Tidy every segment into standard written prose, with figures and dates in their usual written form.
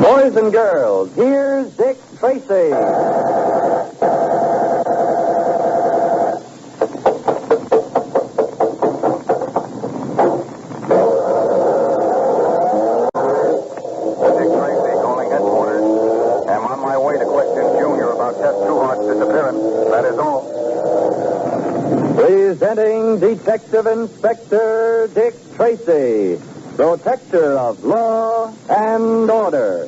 Boys and girls, here's Dick Tracy. Presenting Detective Inspector Dick Tracy, protector of law and order.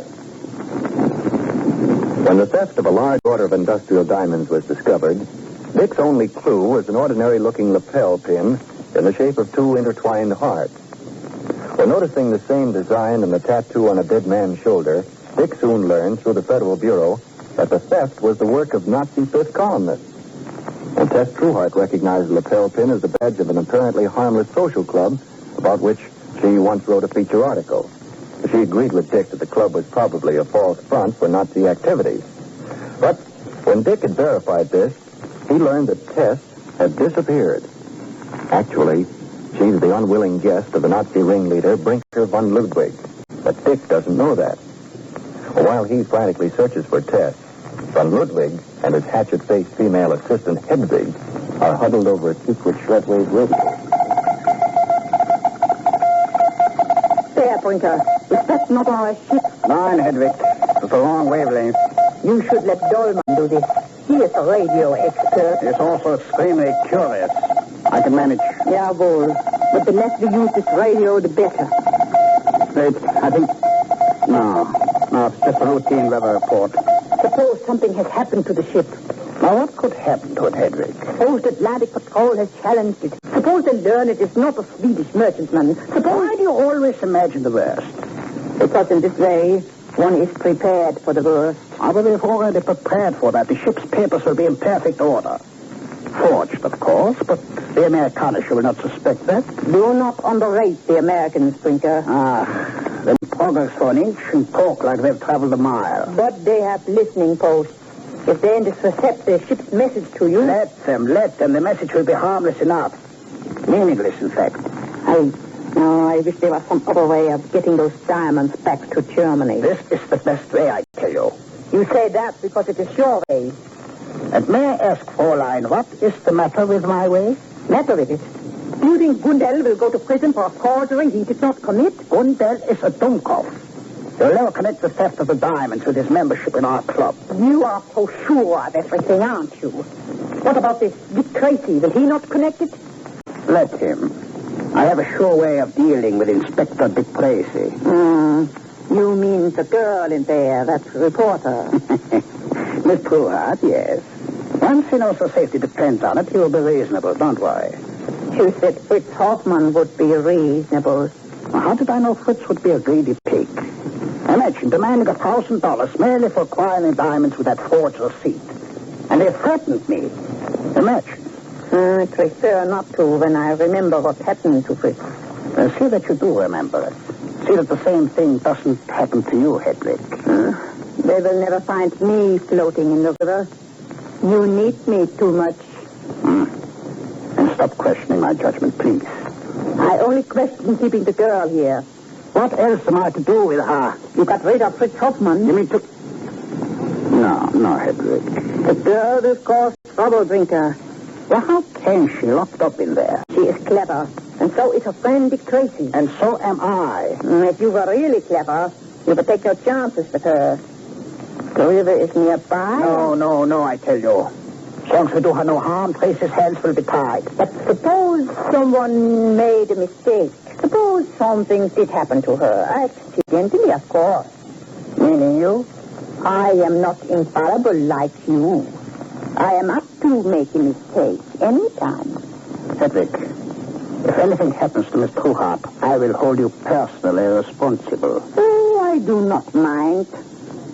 When the theft of a large order of industrial diamonds was discovered, Dick's only clue was an ordinary-looking lapel pin in the shape of two intertwined hearts. When noticing the same design in the tattoo on a dead man's shoulder, Dick soon learned through the Federal Bureau that the theft was the work of Nazi fifth columnists. And Tess Trueheart recognized the lapel pin as the badge of an apparently harmless social club about which she once wrote a feature article. She agreed with Dick that the club was probably a false front for Nazi activities. But when Dick had verified this, he learned that Tess had disappeared. Actually, she's the unwilling guest of the Nazi ringleader, Brinker von Ludwig. But Dick doesn't know that. While he frantically searches for Tess, von Ludwig and his hatchet-faced female assistant, Hedwig, are huddled over a secret shortwave radio. There, Brinker. Is that not our ship? Nine, Hedwig. It's a long wavelength. You should let Dolman do this. He is a radio expert. He's also extremely curious. I can manage. Jawohl. But the less we use this radio, the better. Wait, I think... No, it's just a routine weather report. Suppose something has happened to the ship. Now, what could happen to it, Hedwig? Suppose the Atlantic Patrol has challenged it. Suppose they learn it is not a Swedish merchantman. Why do you always imagine the worst? Because in this way, one is prepared for the worst. But we've already prepared for that. The ship's papers will be in perfect order. Forged, of course, but the Amerikaners will not suspect that. Do not underrate the Americans, Brinker. They progress for an inch and talk like they've traveled a mile. But they have listening posts. If they intercept their ship's message to you... Let them. The message will be harmless enough. Meaningless, in fact. I wish there was some other way of getting those diamonds back to Germany. This is the best way, I tell you. You say that because it is your way. And may I ask, Fräulein, what is the matter with my way? Matter with it? Do you think Gundel will go to prison for a forgery he did not commit? Gundel is a Dummkopf. He'll never connect the theft of the diamonds with his membership in our club. You are so sure of everything, aren't you? What about this Dick Tracy? Will he not connect it? Let him. I have a sure way of dealing with Inspector Dick Tracy. You mean the girl in there, that reporter? Miss Trueheart, yes. Once he knows her safety depends on it, he will be reasonable, don't worry. You said Fritz Hoffman would be reasonable. Well, how did I know Fritz would be a greedy pig? Imagine demanding $1,000 merely for acquiring diamonds with that forged receipt. And they threatened me. Imagine. I prefer not to when I remember what happened to Fritz. See that you do remember it. See that the same thing doesn't happen to you, Hedwig. They will never find me floating in the river. You need me too much. And stop questioning my judgment, please. I only question keeping the girl here. What else am I to do with her? You got rid of Fritz Hoffman. You mean to... No, Hedwig. The girl will cause trouble, Brinker. Well, how can she locked up in there? She is clever, and so is her friend Dick Tracy. And so am I. If you were really clever, you would take no chances with her. The river is nearby. No, I tell you. As long as we do her no harm, Tracy's hands will be tied. But suppose someone made a mistake. Suppose something did happen to her. Accidentally, of course. Meaning you? I am not infallible like you. I am up to make a mistake anytime. Hedwig, if anything happens to Miss Trueheart, I will hold you personally responsible. Oh, I do not mind.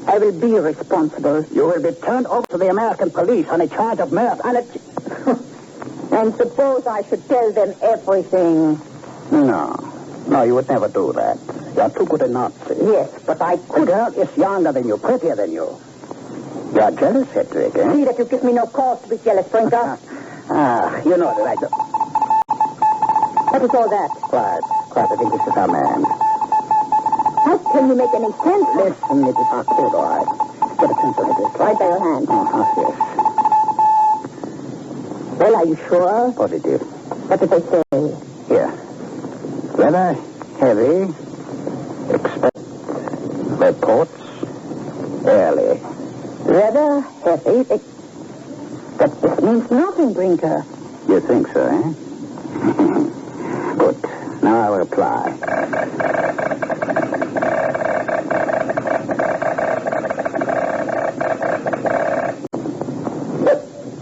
I will be responsible. You will be turned over to the American police on a charge of murder. And suppose I should tell them everything. No, you would never do that. You are too good a Nazi. Yes, but I could. The girl is younger than you, prettier than you. You are jealous, Hedwig, eh? See that you give me no cause to be jealous, Brinker. You know that I do. What is all that? Quiet. I think this is our man. How can you make any sense? Listen, Mrs. Hartfield, all right. Get a pencil with this. Right by your hand. Yes. Well, are you sure? Positive. What did they say? Here. Rather heavy. Expect reports early. Rather heavy. But this means nothing, Brinker. You think so, eh? Good. Now I'll reply.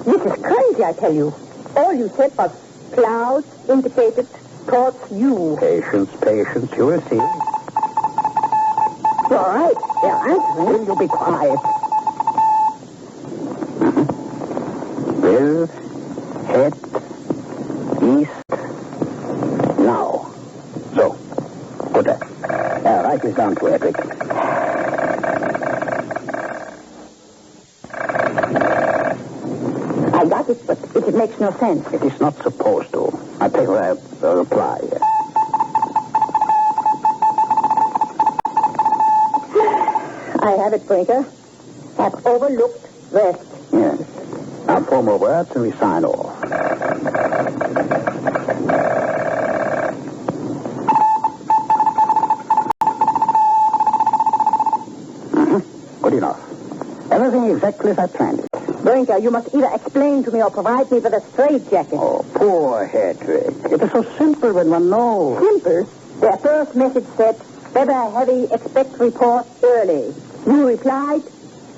This is crazy, I tell you. All you said was clouds indicated towards you. Patience, patience. You will see. All right. They're answering. Will you be quiet? Will head east now. So, good luck. Write this down to Edric. I got it, but it makes no sense. It is not supposed to. I'll take a reply here. I have it, Brinker. Have overlooked west. Yes. Now four more words and we sign off. Good enough. Everything exactly as I planned it. Brinker, you must either explain to me or provide me with a straitjacket. Oh, poor Hedrick. It is so simple when one knows. Simple. Their first message said, weather heavy, expect report early. You replied,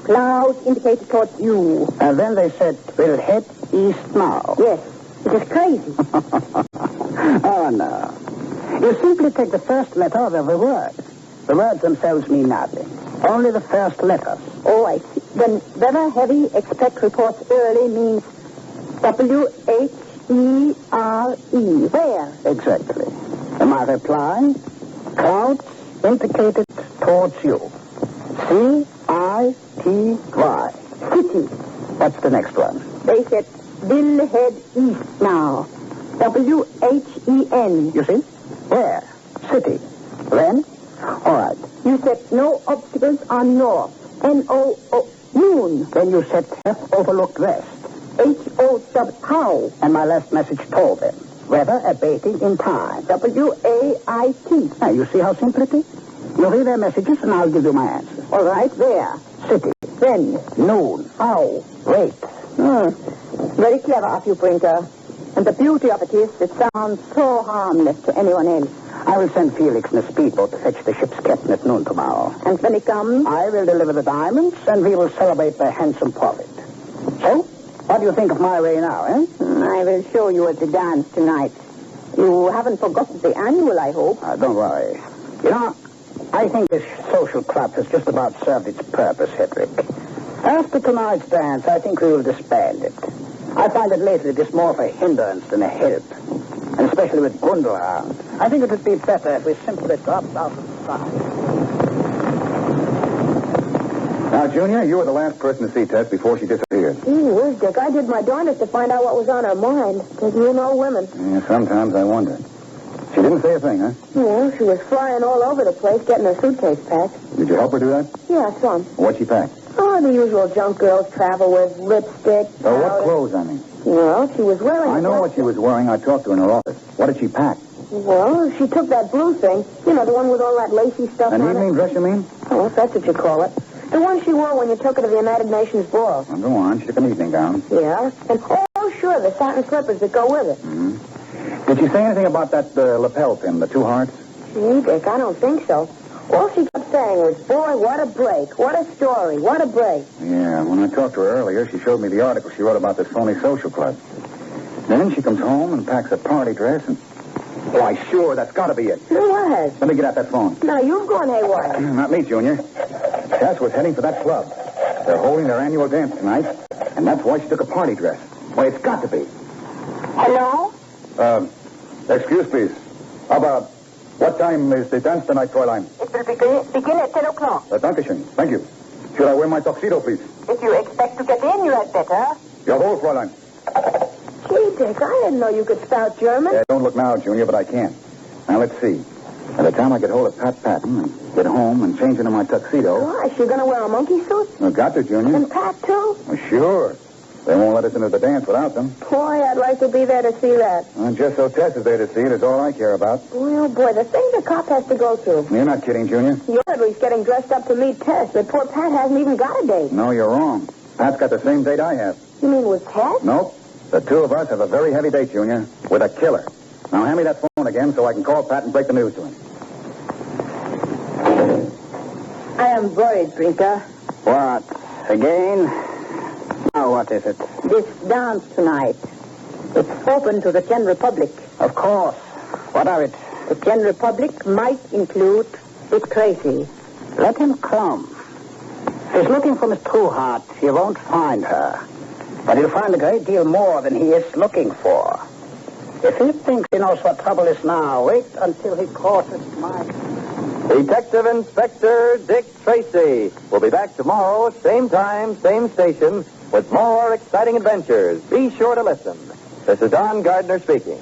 clouds indicated towards you. And then they said, we'll head east now. Yes. It is crazy. Oh, no. You simply take the first letter of every word. The words themselves mean nothing. Only the first letters. Oh, I see. Then weather heavy, expect reports early means W-H-E-R-E. Where? Exactly. And my reply, clouds indicated towards you. C-I-T-Y. City. What's the next one? They said, will head east now. W-H-E-N. You see? Where? City. Then? All right. You said no obstacles on north. N-O-O. Noon. Then you said F overlooked west. H-O-W. How? And my last message told them. Weather abating in time. W-A-I-T. Now, you see how simple it is? You read their messages and I'll give you my answer. All right, where? City. When? Noon. How? Wait. Very clever of you, Brinker. And the beauty of it is, it sounds so harmless to anyone else. I will send Felix in a speedboat to fetch the ship's captain at noon tomorrow. And when he comes? I will deliver the diamonds, and we will celebrate the handsome profit. So, what do you think of my way now, eh? I will show you at the dance tonight. You haven't forgotten the annual, I hope. Don't worry. You know, I think this social club has just about served its purpose, Hedrick. After tonight's dance, I think we will disband it. I find that lately it is more of a hindrance than a help. And especially with Gundel around. I think it would be better if we simply dropped out of the side. Now, Junior, you were the last person to see Tess before she disappeared. Gee whiz, Dick, I did my darndest to find out what was on her mind. Because you know women. Yeah, sometimes I wonder. She didn't say a thing, huh? Yeah, she was flying all over the place getting her suitcase packed. Did you help her do that? Yeah, some. What'd she pack? Oh, the usual junk girls travel with, lipstick. Oh, what powder. clothes, I mean? Well, she was wearing... I know what she was wearing. I talked to her in her office. What did she pack? Well, she took that blue thing. You know, the one with all that lacy stuff An on evening it. dress, you mean? Oh, if that's what you call it. The one she wore when you took her to the United Nations ball. Well, go on. She took an evening gown. Yeah. And, oh, sure, the satin slippers that go with it. Mm-hmm. Did she say anything about that lapel pin, the two hearts? Gee, Dick, I don't think so. All she kept saying was, boy, what a break. What a story. What a break. Yeah, when I talked to her earlier, she showed me the article she wrote about this phony social club. Then she comes home and packs a party dress and... Why, sure, that's got to be it. Who was? Let me get out that phone. Now, you've gone haywire. Not me, Junior. Tess was heading for that club. They're holding their annual dance tonight, and that's why she took a party dress. Why, it's got to be. Hello? Excuse, please. Aber, what time is the dance tonight, Fräulein? It will begin at 10 o'clock. Dankeschön. Thank you. Should I wear my tuxedo, please? If you expect to get in, you had better. Jawohl, Fräulein. Gee, Dick, I didn't know you could spout German. Yeah, don't look now, Junior, but I can. Now, let's see. By the time I get hold of Pat Patton and get home and change into my tuxedo... Gosh, you're going to wear a monkey suit? Well, got to, Junior. And Pat, too? Well, sure. They won't let us into the dance without them. Boy, I'd like to be there to see that. Well, just so Tess is there to see it is all I care about. Well, boy, the things a cop has to go through. You're not kidding, Junior. You're at least getting dressed up to meet Tess, but poor Pat hasn't even got a date. No, you're wrong. Pat's got the same date I have. You mean with Tess? Nope. The two of us have a very heavy date, Junior, with a killer. Now, hand me that phone again so I can call Pat and break the news to him. I am worried, Brinker. What? Again? Now, what is it? This dance tonight. It's open to the general public. Of course. What of it? The general public might include Dick Tracy. Let him come. If he's looking from his true heart, he won't find her. But he'll find a great deal more than he is looking for. If he thinks he knows what trouble is now, wait until he crosses my... Detective Inspector Dick Tracy will be back tomorrow, same time, same station, with more exciting adventures. Be sure to listen. This is Don Gardner speaking.